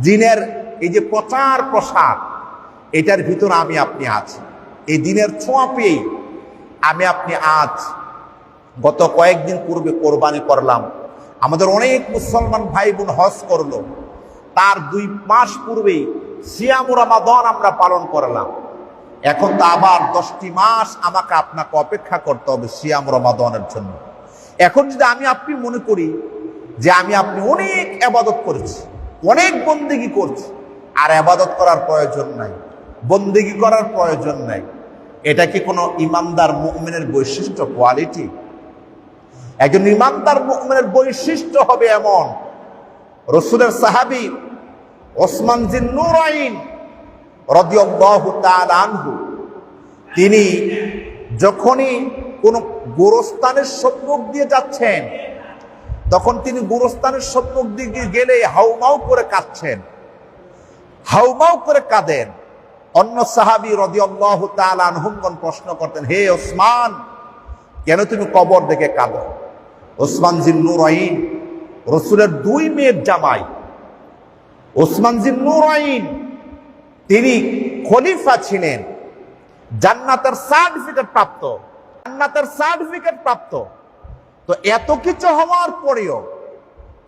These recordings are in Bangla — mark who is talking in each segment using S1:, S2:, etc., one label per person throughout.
S1: দিনের এই যে প্রচার প্রসার, এটার ভিতরে আমি আপনি আছি। এই দিনের ছোঁয়া পেয়েই আমি আপনি আজ গত কয়েকদিন পূর্বে কোরবানি করলাম। আমাদের অনেক মুসলমান ভাই বোন হজ করলো, তার 2 মাস পূর্বেই সিয়াম রমাদান আমরা পালন করলাম। এখন তো আবার 10টি মাস আমাকে আপনাকে অপেক্ষা করতে হবে সিয়াম রমাদানের জন্য। এখন যদি আমি আপনি মনে করি যে আমি আপনি অনেক ইবাদত করেছি, অনেক বন্দেগী করছি, আর ইবাদত করার প্রয়োজন নাই, বন্দেগী করার প্রয়োজন নাই, এটা কি কোনো ইমানদার মুমিনের বৈশিষ্ট্য, কোয়ালিটি? একজন ইমানদার মুমিনের বৈশিষ্ট্য হবে এমন, রাসূলের সাহাবী ওসমান জিন নুরাইন রাদিয়াল্লাহু তাআলা আনহু, তিনি যখনই কোন গোরস্থানের সম্মুখ দিয়ে যাচ্ছেন, তখন তিনি গোরস্থানের সম্মুখ দিকে গেলে হাউমাউ করে কাঁদছেন, হাউমাউ করে কাঁদেন। অন্য সাহাবী রাদিয়াল্লাহু তাআলা আনহুগণ প্রশ্ন করতেন, হে ওসমান, কেন তুমি কবর দেখে কাঁদো? ওসমান জিন নুরাইন, রাসূলের 2 মেয়ের জামাই ওসমান জিন নুরাইন, তিনি খলিফা ছিলেন, জান্নাতের সার্টিফিকেট প্রাপ্ত, জান্নাতের সার্টিফিকেট প্রাপ্ত। তো এত কিছু হওয়ার পরেও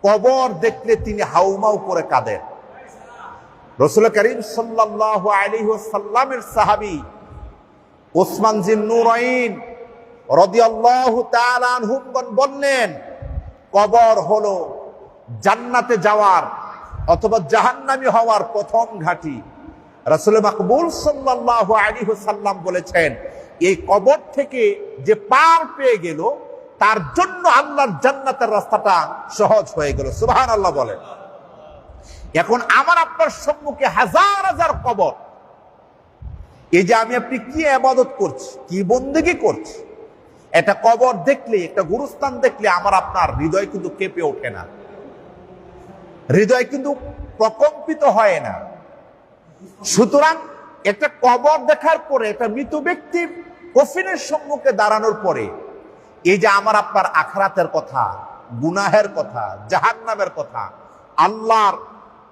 S1: কবর দেখলে তিনি হাউমাউ করে কাঁদেন। রাসূল করিম সাল্লাল্লাহু আলাইহি ওয়াসাল্লামের সাহাবী ওসমান জিন নুরাইন রাদিয়াল্লাহু তাআলা আনহুগণ বললেন, কবর হলো জান্নাতে যাওয়ার অথবা জাহান্নামী হওয়ার প্রথম ঘাঁটি। রাসূল মাকবুল সাল্লাল্লাহু আলাইহি ওয়াসাল্লাম বলেছেন, এই কবর থেকে যে পার পেয়ে গেল, তার জন্য আল্লাহর জান্নাতের রাস্তাটা সহজ হয়ে গেল। সুবহানাল্লাহ বলেন। এখন আমার আপনার সম্মুখে হাজার হাজার কবর, এই যে আমি আপনি কি ইবাদত করছি, কি বন্দেগী করছি, এটা কবর দেখলে, একটা গুরুস্থান দেখলে আমার আপনার হৃদয় কিন্তু কেঁপে ওঠে না, হৃদয় কিন্তু প্রকম্পিত হয় না। সুতরাং একটা কবর দেখার পরে, একটা মৃত ব্যক্তির কফিনের সম্মুখে দাঁড়ানোর পরে, এই যে আমার আপনার আখিরাতের কথা, গুনাহের কথা, জাহান্নামের কথা, আল্লাহর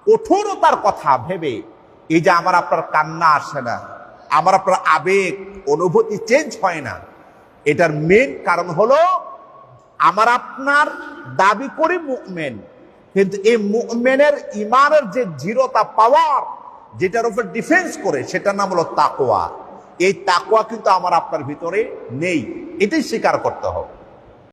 S1: কঠোরতার কথা ভেবে এই যে আমার আপনার কান্না আসে না, আমার আপনার আবেগ অনুভূতি চেঞ্জ হয় না, এটার মেন কারণ হলো আমার আপনার দাবি করি মুমিন, কিন্তু এই মুমিনের ইমানের যে দৃঢ়তা, পাওয়ার, যেটার উপর ডিফেন্স করে, সেটার নাম হলো তাকওয়া। এই তাকওয়া কিন্তু আমার আপনার ভিতরে নেই, এটাই স্বীকার করতে হবে।